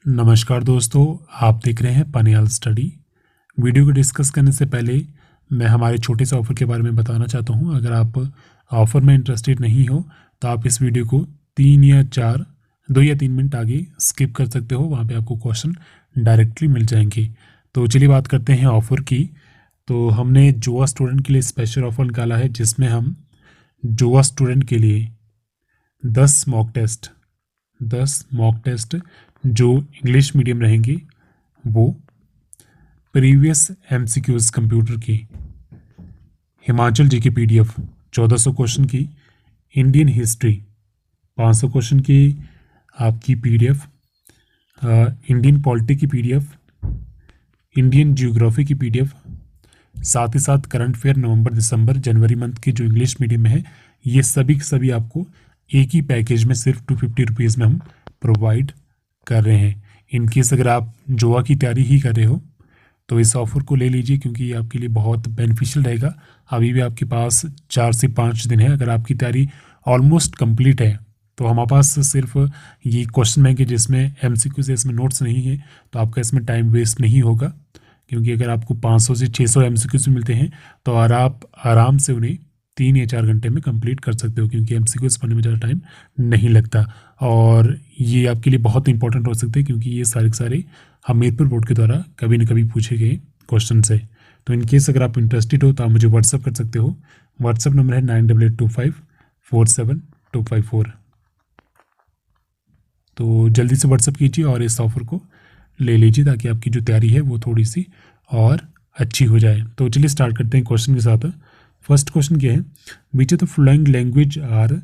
नमस्कार दोस्तों, आप देख रहे हैं पनियाल स्टडी। वीडियो को डिस्कस करने से पहले मैं हमारे छोटे से ऑफ़र के बारे में बताना चाहता हूं। अगर आप ऑफ़र में इंटरेस्टेड नहीं हो तो आप इस वीडियो को 2 या 3 मिनट आगे स्किप कर सकते हो। वहां पे आपको क्वेश्चन डायरेक्टली मिल जाएंगे। तो चलिए बात करते हैं ऑफ़र की। तो हमने जोआ स्टूडेंट के लिए स्पेशल ऑफ़र निकाला है, जिसमें हम जोआ स्टूडेंट के लिए 10 मॉक टेस्ट जो इंग्लिश मीडियम रहेंगे, वो प्रीवियस एमसीक्यूज कंप्यूटर की, हिमाचल जी की पीडीएफ 1400 क्वेश्चन की, इंडियन हिस्ट्री 500 क्वेश्चन की आपकी पीडीएफ, इंडियन पॉलिटी की पीडीएफ, इंडियन ज्योग्राफी की पीडीएफ, साथ ही साथ करंट अफेयर नवंबर दिसंबर जनवरी मंथ की जो इंग्लिश मीडियम में है, ये सभी के सभी आपको एक ही पैकेज में सिर्फ 250 रुपीज़ में हम प्रोवाइड कर रहे हैं। इनकेस अगर आप जोआ की तैयारी ही कर रहे हो तो इस ऑफ़र को ले लीजिए, क्योंकि ये आपके लिए बहुत बेनिफिशियल रहेगा। अभी भी आपके पास 4 से 5 दिन है। अगर आपकी तैयारी ऑलमोस्ट कंप्लीट है तो हमारे पास सिर्फ ये क्वेश्चन बैंक है जिसमें एमसीक्यू से इसमें नोट्स नहीं है, तो आपका इसमें टाइम वेस्ट नहीं होगा। क्योंकि अगर आपको 500 से 600 एमसीक्यूज मिलते हैं तो आप आराम से उन्हें 3 या 4 घंटे में कंप्लीट कर सकते हो, क्योंकि एमसीक्यूज पढ़ने में ज़्यादा टाइम नहीं लगता। और ये आपके लिए बहुत इंपॉर्टेंट हो सकते हैं, क्योंकि ये सारे के सारे हमीरपुर बोर्ड के द्वारा कभी न कभी पूछे गए क्वेश्चन है। तो इनकेस अगर आप इंटरेस्टेड हो तो आप मुझे व्हाट्सअप कर सकते हो। व्हाट्सअप नंबर है 9882547254। तो जल्दी से व्हाट्सअप कीजिए और इस ऑफ़र को ले लीजिए, ताकि आपकी जो तैयारी है वो थोड़ी सी और अच्छी हो जाए। तो चलिए स्टार्ट करते हैं क्वेश्चन के साथ। फर्स्ट क्वेश्चन क्या है, which of the following language are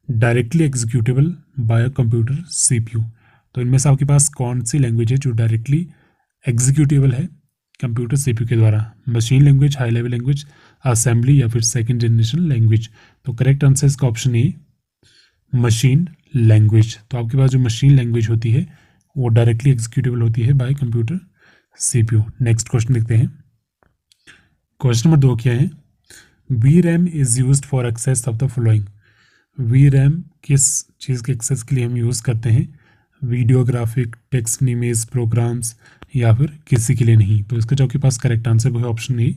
directly executable by a computer CPU. तो इनमें से आपके पास कौन सी लैंग्वेज है जो डायरेक्टली एग्जीक्यूटेबल है कंप्यूटर सीपीयू के द्वारा? Machine language, high level language, assembly या फिर सेकंड जनरेशन लैंग्वेज। तो करेक्ट आंसर इसका ऑप्शन ए, मशीन लैंग्वेज। तो आपके पास जो मशीन लैंग्वेज होती है वो डायरेक्टली एग्जीक्यूटेबल होती है by computer CPU. Next question देखते हैं। क्वेश्चन नंबर 2 क्या है, V RAM is used for access of the following. V RAM किस चीज़ के एक्सेस के लिए हम यूज़ करते हैं? Video, graphic, text, image, programs, या फिर किसी के लिए नहीं। तो इसका जो आपके पास करेक्ट आंसर वो है ऑप्शन ए,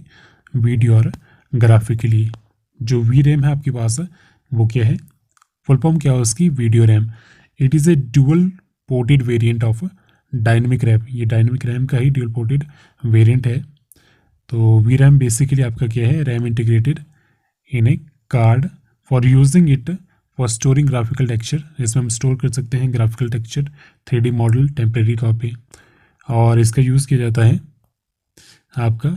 वीडियो और ग्राफिक के लिए। जो वी रैम है आपके पास वो क्या है, फुल फॉर्म क्या है उसकी? Video RAM. It is a dual ported variant of dynamic RAM. ये डायनेमिक रैम का ही ड्यूअल पोर्टेड वेरिएंट है। तो वी रैम बेसिकली आपका क्या है, RAM integrated in A card for using it for storing graphical texture. इसमें हम store कर सकते हैं graphical texture, 3D model temporary तौर पे। और इसका यूज़ किया जाता है आपका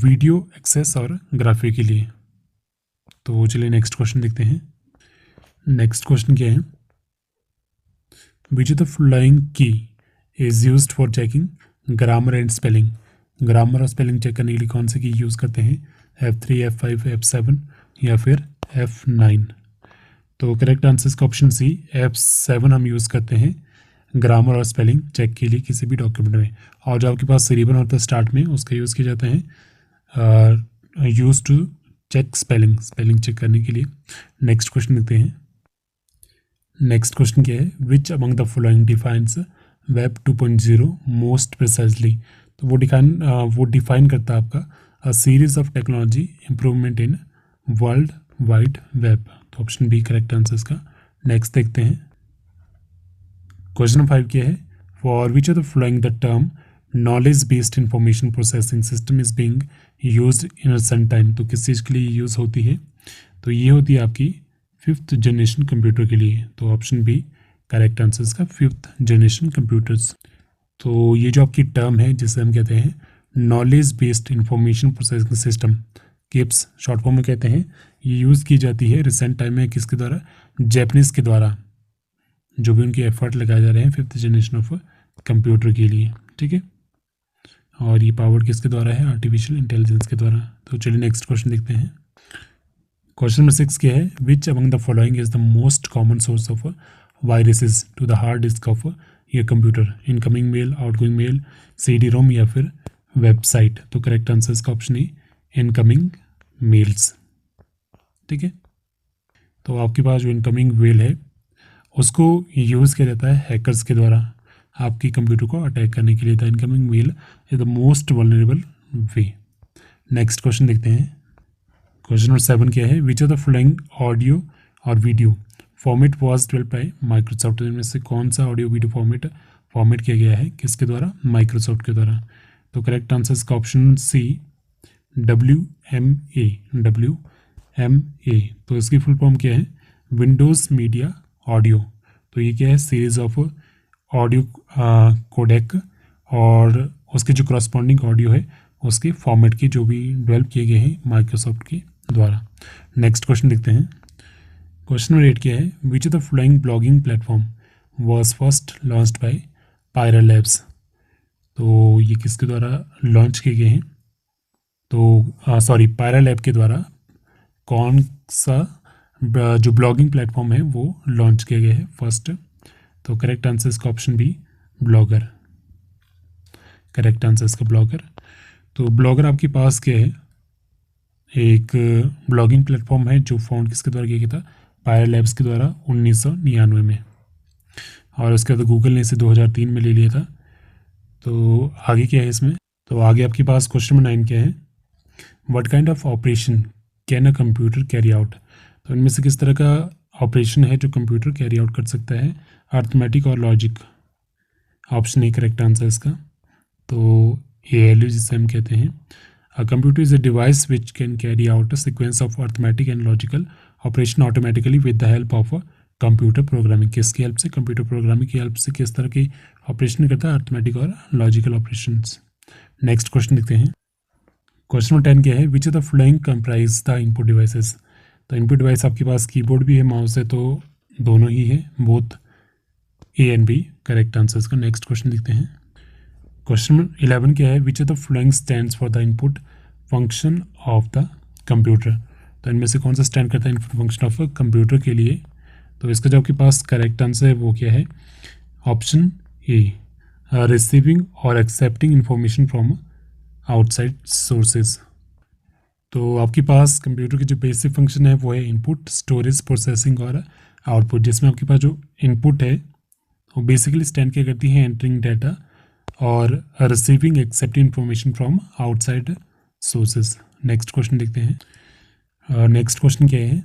वीडियो एक्सेस और ग्राफिक के लिए। तो चलिए नेक्स्ट क्वेश्चन देखते हैं। नेक्स्ट क्वेश्चन क्या है, विच ऑफ द फॉलोइंग की is used for checking grammar and spelling. Grammar और स्पेलिंग चेक करने के लिए कौन से की यूज़ करते हैं? F3, F5, F7 या फिर F9। तो करेक्ट आंसर इसका ऑप्शन सी, F7 हम यूज़ करते हैं ग्रामर और स्पेलिंग चेक के लिए किसी भी डॉक्यूमेंट में। और जो आपके पास रिबन होता है स्टार्ट में, उसका यूज़ किया जाता है use to check spelling check करने के लिए। नेक्स्ट क्वेश्चन देखते हैं। नेक्स्ट क्वेश्चन क्या है, which among the following defines web 2.0 most precisely. तो वो डिफाइन करता है आपका a series of technology improvement in world wide web. तो ऑप्शन बी करेक्ट आंसर इसका। नेक्स्ट देखते हैं। क्वेश्चन नंबर 5 क्या है, for which of the following the term knowledge based information processing system is being used in recent time. तो किस चीज़ के लिए यूज़ होती है? तो ये होती है आपकी 5th जनरेशन कंप्यूटर के लिए। तो ऑप्शन बी करेक्ट आंसर इसका 5th जनरेशन कंप्यूटर्स। तो ये जो आपकी टर्म है जिसे हम कहते हैं knowledge based information processing system, KIPS short form में कहते हैं, ये यूज़ की जाती है रिसेंट टाइम में किसके द्वारा? जैपनीज़ के द्वारा, जो भी उनके एफर्ट लगाए जा रहे हैं 5th जनरेशन ऑफ कंप्यूटर के लिए। ठीक है, और ये पावर किसके द्वारा है? आर्टिफिशियल इंटेलिजेंस के द्वारा। तो चलिए नेक्स्ट क्वेश्चन देखते हैं। क्वेश्चन नंबर 6 क्या है, which among the following is the most common source of viruses to the hard disk of ये computer? Incoming mail, outgoing mail, CD-ROM या फिर वेबसाइट। तो करेक्ट आंसर इसका ऑप्शन है इनकमिंग मेल्स। ठीक है, तो आपके पास जो इनकमिंग मेल है उसको यूज़ किया जाता है हैकर्स के द्वारा। आपके कंप्यूटर को अटैक करने के लिए। The incoming mail is the most vulnerable way. Next question देखते हैं। क्वेश्चन नंबर 7 क्या है, which of the following audio और video format was developed by Microsoft. इनमें से कौन सा ऑडियो वीडियो फॉर्मेट किया गया है, किसके द्वारा, माइक्रोसॉफ्ट के द्वारा। तो करेक्ट आंसर इसका ऑप्शन सी, WMA। तो इसकी फुल फॉर्म क्या है, विंडोज़ मीडिया ऑडियो। तो ये क्या है, सीरीज ऑफ ऑडियो कोडेक और उसके जो करस्पॉन्डिंग ऑडियो है उसके फॉर्मेट के जो भी डेवलप किए गए हैं माइक्रोसॉफ्ट के द्वारा। नेक्स्ट क्वेश्चन देखते हैं। क्वेश्चन नंबर 8 क्या है, which of the following blogging platform was first launched by पायरा लैब्स। तो ये किसके द्वारा लॉन्च किए गए हैं, तो पायरा लैब के द्वारा कौन सा जो ब्लॉगिंग प्लेटफॉर्म है वो लॉन्च किया गया है फर्स्ट। तो करेक्ट आंसर इसका option B, blogger. Correct answer इसका ब्लॉगर। तो ब्लॉगर आपके पास क्या है, एक ब्लॉगिंग प्लेटफॉर्म है जो फाउंड किसके द्वारा किया गया था, पायरा लैब्स के द्वारा 1999 में, और उसके बाद गूगल ने इसे 2003 में ले लिया था। तो आगे क्या है इसमें, तो आगे आपके पास क्वेश्चन नंबर 9 क्या है, what kind of operation can a computer carry out. तो इनमें से किस तरह का ऑपरेशन है जो कंप्यूटर कैरी आउट कर सकता है, अर्थमेटिक और logic. Option A correct answer इसका। तो ALU जिसे हम कहते हैं, a computer is a device which can carry out a sequence of arithmetic and logical operation automatically with the help of a computer programming. किसकी help से, computer programming की help से किस तरह की ऑपरेशन करता है, अर्थमेटिक और लॉजिकल ऑपरेशंस। नेक्स्ट क्वेश्चन देखते हैं। क्वेश्चन नंबर 10 क्या है, which of the following comprise the input devices. तो इनपुट डिवाइस आपके पास कीबोर्ड भी है, माउस है, तो दोनों ही है, both A and B। Correct answer इसका। नेक्स्ट क्वेश्चन देखते हैं। क्वेश्चन नंबर 11 क्या है, which of the following stands for the input function of the computer. तो इनमें से कौन सा स्टैंड करता है इनपुट फंक्शन ऑफ कंप्यूटर के लिए। तो इसका जो आपके पास करेक्ट आंसर है वो क्या है, ऑप्शन ए, रिसीविंग और accepting information from outside sources. तो आपके पास कंप्यूटर की जो बेसिक फंक्शन है वो है इनपुट, स्टोरेज, प्रोसेसिंग और आउटपुट। जिसमें आपके पास जो इनपुट है वो बेसिकली स्टैंड क्या करती है, एंटरिंग डाटा और receiving accepting information from outside sources. Next question देखते हैं। नेक्स्ट क्वेश्चन क्या है,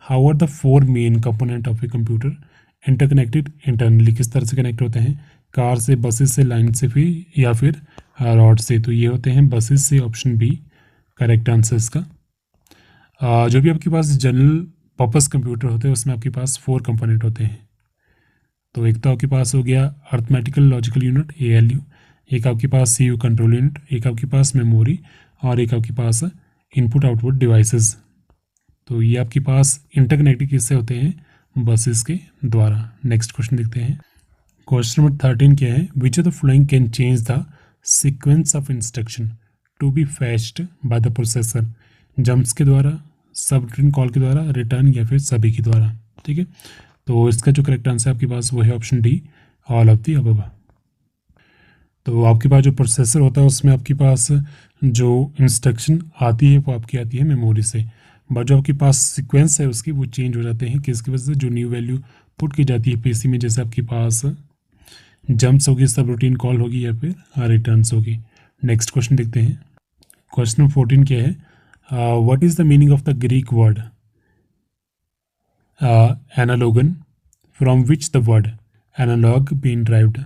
how are the 4 main component of a computer interconnected internally. किस तरह से कनेक्ट होते हैं, कार से, बसेस से, लाइन से, फिर या फिर रॉड से। तो ये होते हैं बसेस से, ऑप्शन बी करेक्ट आंसर इसका। जो भी आपके पास जनरल पर्पस कंप्यूटर होते हैं उसमें आपके पास 4 कंपोनेंट होते हैं। तो एक तो आपके पास हो गया अर्थमेटिकल लॉजिकल यूनिट ALU, एक आपके पास CPU कंट्रोल यूनिट, एक आपके पास मेमोरी, और एक आपके पास इनपुट आउटपुट डिवाइसेस। तो ये आपके पास इंटरकनेक्टेड किससे होते हैं, बसेस के द्वारा। नेक्स्ट क्वेश्चन देखते हैं। क्वेश्चन नंबर 13 क्या है, which of the following can change the sequence of instruction to be fetched by the processor. Jumps के द्वारा, सबरूटीन कॉल के द्वारा, रिटर्न, या फिर सभी के द्वारा। ठीक है, तो इसका जो करेक्ट आंसर आपके पास वो है option D, all of the above. तो आपके पास जो प्रोसेसर होता है उसमें आपके पास जो इंस्ट्रक्शन आती है वो आपकी आती है मेमोरी से, बट जो आपके पास सीक्वेंस है उसकी वो चेंज हो जाते हैं किसकी वजह से, जो न्यू वैल्यू पुट की जाती है PC में। जैसे आपके पास जंप्स होगी, सब रूटीन कॉल होगी, या फिर रिटर्न्स होगी। नेक्स्ट क्वेश्चन देखते हैं। क्वेश्चन नंबर 14 क्या है, what is the meaning of the Greek word analogon from which the word analog been derived.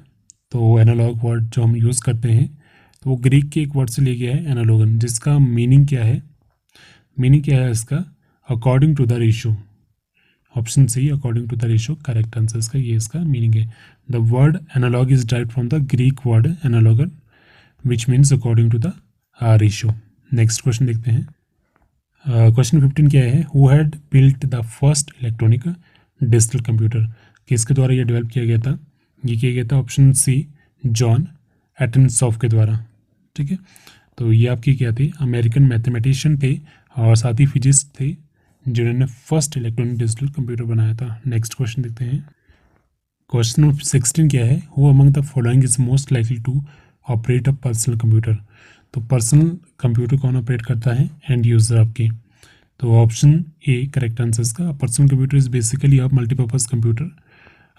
तो एनालॉग वर्ड जो हम यूज़ करते हैं तो वो ग्रीक के एक वर्ड से लिया गया है एनालोगन, जिसका मीनिंग क्या है, मीनिंग क्या है इसका, according to the ratio. Option C, according to the ratio correct answer इसका, ये इसका मीनिंग है। The word analog is derived from the Greek word analogon which means according to the ratio. Next question देखते हैं। Question 15 क्या है, who had built the first electronic digital computer. किसके द्वारा ये डेवलप किया गया था, ये किया गया था ऑप्शन सी, जॉन एटनसॉफ के द्वारा। ठीक है, तो ये आपकी क्या थी, अमेरिकन मैथमेटिशियन थे और साथ ही फिजिस्ट थे जिन्होंने फर्स्ट इलेक्ट्रॉनिक डिजिटल कंप्यूटर बनाया था। नेक्स्ट क्वेश्चन देखते हैं। क्वेश्चन नंबर 16 क्या है, who among the following is most likely to operate a personal computer. तो पर्सनल कंप्यूटर कौन ऑपरेट करता है, एंड यूज़र आपके। तो ऑप्शन ए करेक्ट आंसर इसका, personal computer is basically a multipurpose computer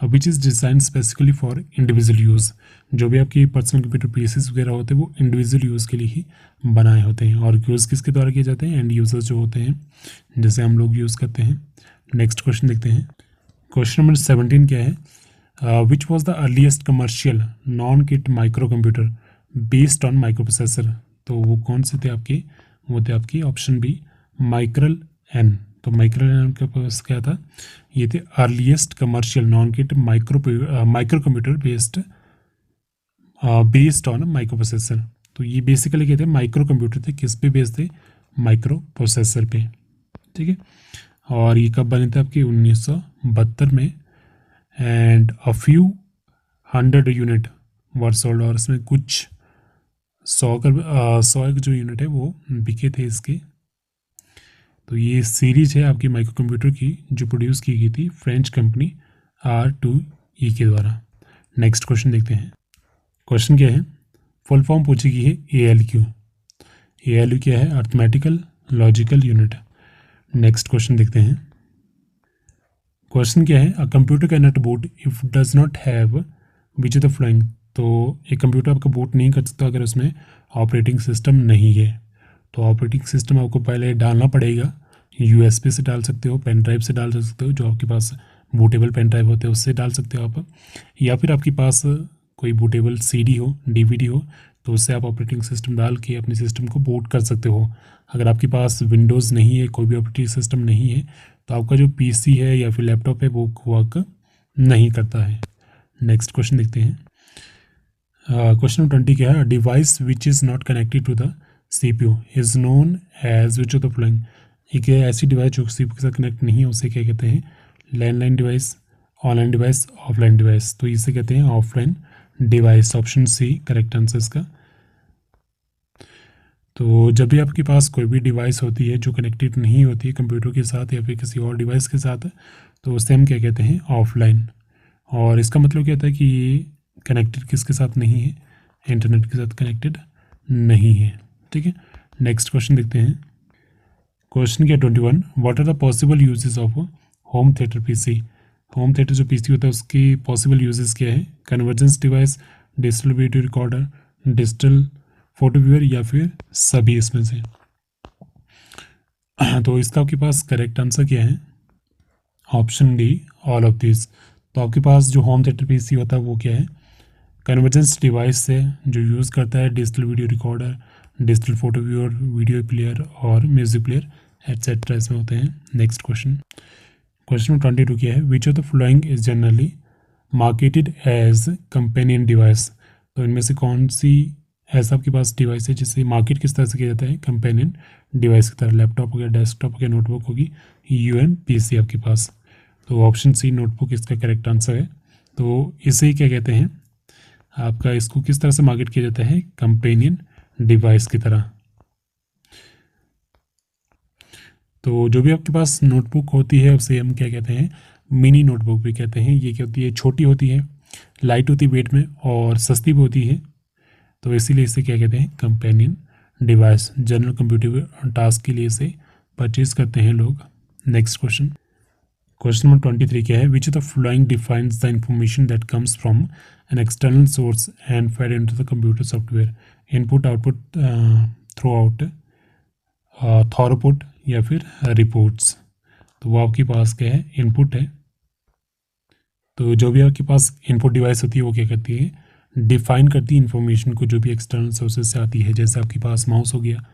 which is designed specifically for individual use. जो भी आपकी पर्सनल कंप्यूटर पीसीस वगैरह होते हैं वो इंडिविजुअल यूज़ के लिए ही बनाए होते हैं, और यूज़ किसके द्वारा किए जाते हैं, एंड यूजर्स जो होते हैं, जैसे हम लोग यूज़ करते हैं। नेक्स्ट क्वेश्चन देखते हैं। क्वेश्चन नंबर 17 क्या है, which was the earliest commercial non kit micro computer based on micro processor. तो वो कौन से थे आपके, वो थे आपकी ऑप्शन बी माइक्रल एन। तो माइक्रल एन के पास क्या था, ये थे earliest commercial non kit micro computer based on micro processor. तो ये बेसिकली क्या थे, माइक्रो कंप्यूटर थे, किस पे बेस्ड थे, माइक्रो प्रोसेसर पे। ठीक है, और ये कब बने थे आपके 1972 में, and a few 100 unit were sold, और इसमें कुछ 100 जो यूनिट है वो बिके थे इसके। तो ये सीरीज है आपकी माइक्रो कंप्यूटर की जो प्रोड्यूस की गई थी फ्रेंच कंपनी R2E के द्वारा। नेक्स्ट क्वेश्चन देखते हैं। क्वेश्चन क्या है, फुल फॉर्म पूछी गई है ALU। ALU क्या है, arithmetical logical unit. Next question देखते हैं। क्वेश्चन क्या है, a computer can not boot if does not have which of the following. तो एक कंप्यूटर आपका बूट नहीं कर सकता अगर उसमें ऑपरेटिंग सिस्टम नहीं है। तो ऑपरेटिंग सिस्टम आपको पहले डालना पड़ेगा, USB से डाल सकते हो, पेन ड्राइव से डाल सकते हो, जो आपके पास बूटेबल पेन ड्राइव होते हैं उससे डाल सकते हो आप, या फिर आपके पास कोई बूटेबल CD हो, DVD हो, तो उससे आप ऑपरेटिंग सिस्टम डाल के अपने सिस्टम को बूट कर सकते हो। अगर आपके पास विंडोज़ नहीं है, कोई भी ऑपरेटिंग सिस्टम नहीं है, तो आपका जो PC है या फिर लैपटॉप है वो वर्क नहीं करता है। नेक्स्ट क्वेश्चन देखते हैं। क्वेश्चन नंबर 20 क्या है, device which is not connected to the CPU is known as which of the following. एक ऐसी डिवाइस जो CPU के साथ कनेक्ट नहीं है उसे क्या कहते हैं, landline device, online device, offline device. तो इसे कहते हैं offline device. Option C correct answer इसका। तो जब भी आपके पास कोई भी डिवाइस होती है जो कनेक्टेड नहीं होती है कंप्यूटर के साथ या फिर किसी और डिवाइस के साथ, तो उसे हम क्या कहते हैं, ऑफलाइन। और इसका मतलब क्या होता है कि ये कनेक्टेड किसके साथ नहीं है, इंटरनेट के साथ कनेक्टेड नहीं है। ठीक है, नेक्स्ट क्वेश्चन देखते हैं। क्वेश्चन क्या 21, what are the possible uses of home theatre PC। Home theatre जो PC होता है उसकी पॉसिबल यूजेस क्या है, convergence device, digital video recorder, digital photo viewer, या फिर सभी इसमें से। तो इसका आपके पास करेक्ट आंसर क्या है, option D all of this. तो आपके पास जो होम थिएटर PC होता है वो क्या है, कन्वर्जेंस डिवाइस से जो यूज़ करता है digital video recorder, digital photo viewer, video player और म्यूजिक प्लेयर एटसेट्रा इसमें होते हैं। नेक्स्ट क्वेश्चन 22 क्या है, which of the following is generally marketed as companion device. तो इनमें से कौन सी ऐसा आपके पास डिवाइस है जिसे मार्केट किस तरह से किया जाता है, कंपेनियन डिवाइस की तरह। लैपटॉप हो गया, डेस्कटॉप हो गया, नोटबुक होगी, UNPC आपके पास। तो ऑप्शन सी नोटबुक इसका करेक्ट आंसर है। तो इसे क्या कहते हैं आपका, इसको किस तरह से मार्केट किया जाता है, कंपेनियन डिवाइस की तरह। तो जो भी आपके पास नोटबुक होती है उसे हम क्या कहते हैं, मिनी नोटबुक भी कहते हैं। ये क्या होती है, छोटी होती है, लाइट होती है वेट में और सस्ती भी होती है, तो इसीलिए इसे क्या कहते हैं, companion device. General computer task के लिए इसे परचेज करते हैं लोग। नेक्स्ट क्वेश्चन नंबर 23 क्या है, which of the following defines the information that comes from an external source and fed into the computer software, input output throughout, throughput, या फिर रिपोर्ट्स। तो वो आपके पास क्या है, इनपुट है। तो जो भी आपके पास इनपुट डिवाइस होती है वो क्या करती है, डिफाइन करती है इन्फॉर्मेशन को जो भी एक्सटर्नल सोर्सेज से आती है, जैसे आपके पास माउस हो गया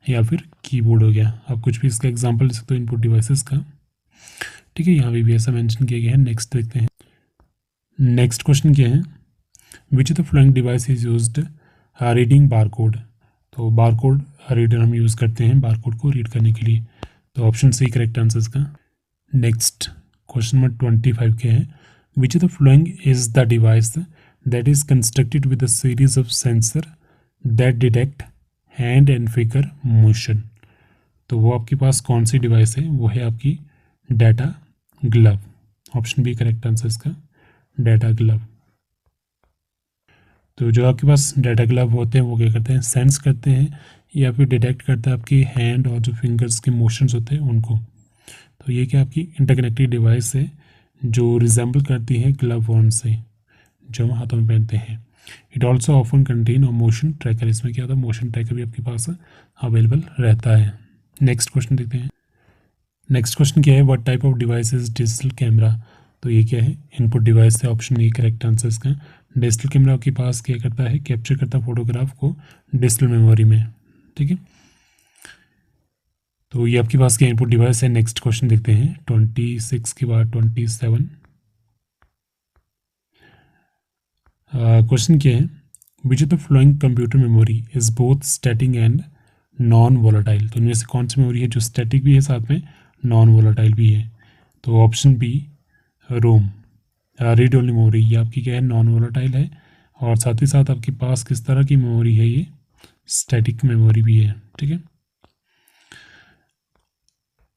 या फिर कीबोर्ड हो गया। आप कुछ भी इसका एग्जांपल दे सकते हो इनपुट डिवाइसेस का। ठीक है, यहाँ पे भी ऐसा मेंशन किया गया है। नेक्स्ट देखते हैं। नेक्स्ट क्वेश्चन क्या है, which of the following device is used reading barcode. तो बारकोड रीडर हम यूज़ करते हैं बारकोड को रीड करने के लिए। तो ऑप्शन सी करेक्ट आंसर इसका। नेक्स्ट क्वेश्चन नंबर 25 क्या है, which of the following is the device that is constructed with a series of sensor that detect hand and finger motion। तो वो आपके पास कौन सी डिवाइस है, वो है आपकी data glove. Option B correct answer इसका, डाटा ग्लव। तो जो आपके पास डाटा ग्लव होते हैं वो क्या करते हैं, सेंस करते हैं या फिर डिटेक्ट करते हैं आपकी हैंड और जो फिंगर्स के मोशंस होते हैं उनको। तो ये क्या आपकी इंटरकनेक्टेड डिवाइस है जो रिजेंबल करती है ग्लव ऑन से, जो हम हाथों में पहनते हैं। इट ऑल्सो ऑफन कंटेन और मोशन ट्रैकर, इसमें क्या होता है मोशन ट्रैकर भी आपके पास अवेलेबल रहता है। नेक्स्ट क्वेश्चन देखते हैं। नेक्स्ट क्वेश्चन क्या है, what type of device is digital camera. तो ये क्या है, इनपुट डिवाइस है, ऑप्शन ए करेक्ट आंसर इसका। डिजिटल कैमरा आपके पास क्या करता है, कैप्चर करता है फोटोग्राफ को डिजिटल मेमोरी में, ठीक है। तो ये आपके पास क्या इनपुट डिवाइस है। नेक्स्ट क्वेश्चन देखते हैं 26 के बाद 27। क्वेश्चन क्या है, which of the flowing computer memory is both static and non volatile. तो इनमें से कौन सी मेमोरी है जो स्टैटिक भी है साथ में नॉन वोलाटाइल भी है। तो option B ROM, read only memory, ये आपकी क्या है नॉन वोलाटाइल है, और साथ ही साथ आपके पास किस तरह की मेमोरी है, ये स्टैटिक मेमोरी भी है, ठीक है।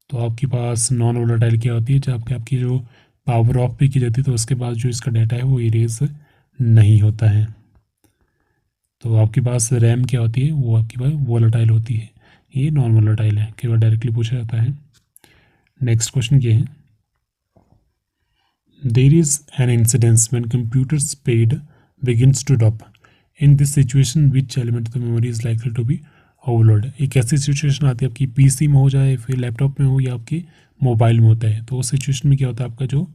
तो आपके पास नॉन वोलाटाइल क्या होती है, जब आपकी जो पावर ऑफ भी की जाती है तो उसके बाद जो इसका डाटा है वो इरेज नहीं होता है। तो आपके पास रैम क्या होती है, वो आपके पास वोलाटाइल होती है, ये नॉन वोलाटाइल है, कई बार डायरेक्टली पूछा जाता है। नेक्स्ट क्वेश्चन क्या है, there is an incidence when computer speed begins to drop, in this situation which element of the memory is likely to be overload. एक ऐसी सिचुएशन आती है आपकी पीसी में हो जाए, फिर लैपटॉप में हो, या आपके मोबाइल में होता है। तो उस सिचुएशन में क्या होता है, आपका जो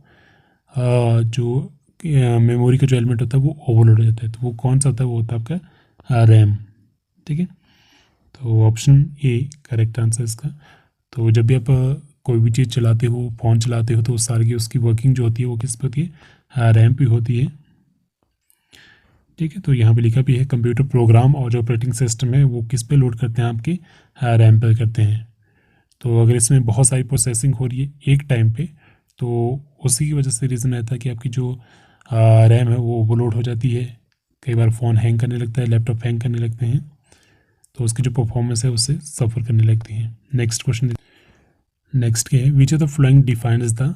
मेमोरी का जो एलिमेंट होता है वो ओवरलोड हो जाता है। तो वो कौन सा होता है, वो होता है आपका रैम, ठीक है। तो ऑप्शन ए करेक्ट आंसर इसका। तो जब भी आप कोई भी चीज़ चलाते हो, फ़ोन चलाते हो, तो उस सारी की उसकी वर्किंग जो होती है वो किस पर होती है, रैम पे होती है, ठीक है। तो यहाँ पे लिखा भी है कंप्यूटर प्रोग्राम और जो ऑपरेटिंग सिस्टम है वो किस पे लोड करते हैं, आपके रैम पर करते हैं। तो अगर इसमें बहुत सारी प्रोसेसिंग हो रही है एक टाइम पे, तो उसी की वजह से रीज़न रहता है कि आपकी जो रैम है वो ओवरलोड हो जाती है। कई बार फ़ोन हैंग करने लगता है, लैपटॉप हैंग करने लगते हैं, तो उसकी जो परफॉर्मेंस है उससे सफ़र करने लगती है। नेक्स्ट क्वेश्चन, नेक्स्ट क्या है, which of the flowing defines the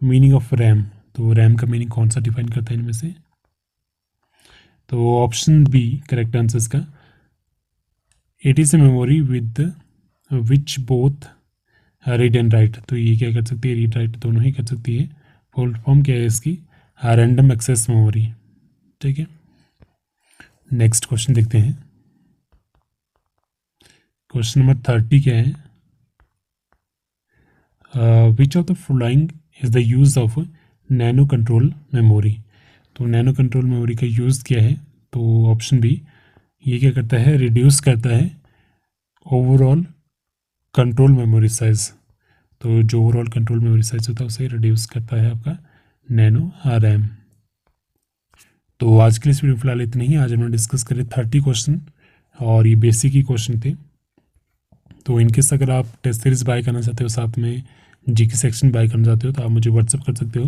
meaning of RAM. तो रैम का मीनिंग कौन सा डिफाइन करता है इनमें से। तो ऑप्शन बी करेक्ट आंसर इसका, it is a memory with which both read and right. तो ये क्या कर सकती है, रीड राइट दोनों ही कर सकती है। फुल फॉर्म क्या है इसकी, रैंडम एक्सेस मेमोरी, ठीक है। नेक्स्ट क्वेश्चन देखते हैं। क्वेश्चन नंबर 30 क्या है, which of the following is the use of nano control memory. तो नैनो कंट्रोल मेमोरी का यूज़ क्या है। तो ऑप्शन बी, ये क्या करता है, रिड्यूस करता है ओवरऑल कंट्रोल मेमोरी साइज। तो जो ओवरऑल कंट्रोल मेमोरी साइज होता है उसे रिड्यूस करता है आपका नैनो रैम। तो आज के लिए इस वीडियो फिलहाल इतनी ही। आज हमने डिस्कस करे 30 क्वेश्चन, और ये बेसिक ही क्वेश्चन थे। तो इनकेस अगर आप टेस्ट सीरीज बाय करना चाहते हो, साथ में जीके सेक्शन बाय करना चाहते हो, तो आप मुझे व्हाट्सअप कर सकते हो।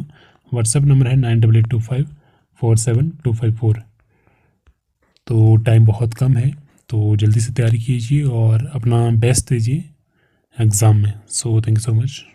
व्हाट्सअप नंबर है 9882547254। तो टाइम बहुत कम है, तो जल्दी से तैयारी कीजिए और अपना बेस्ट दीजिए एग्ज़ाम में। So thank you so much.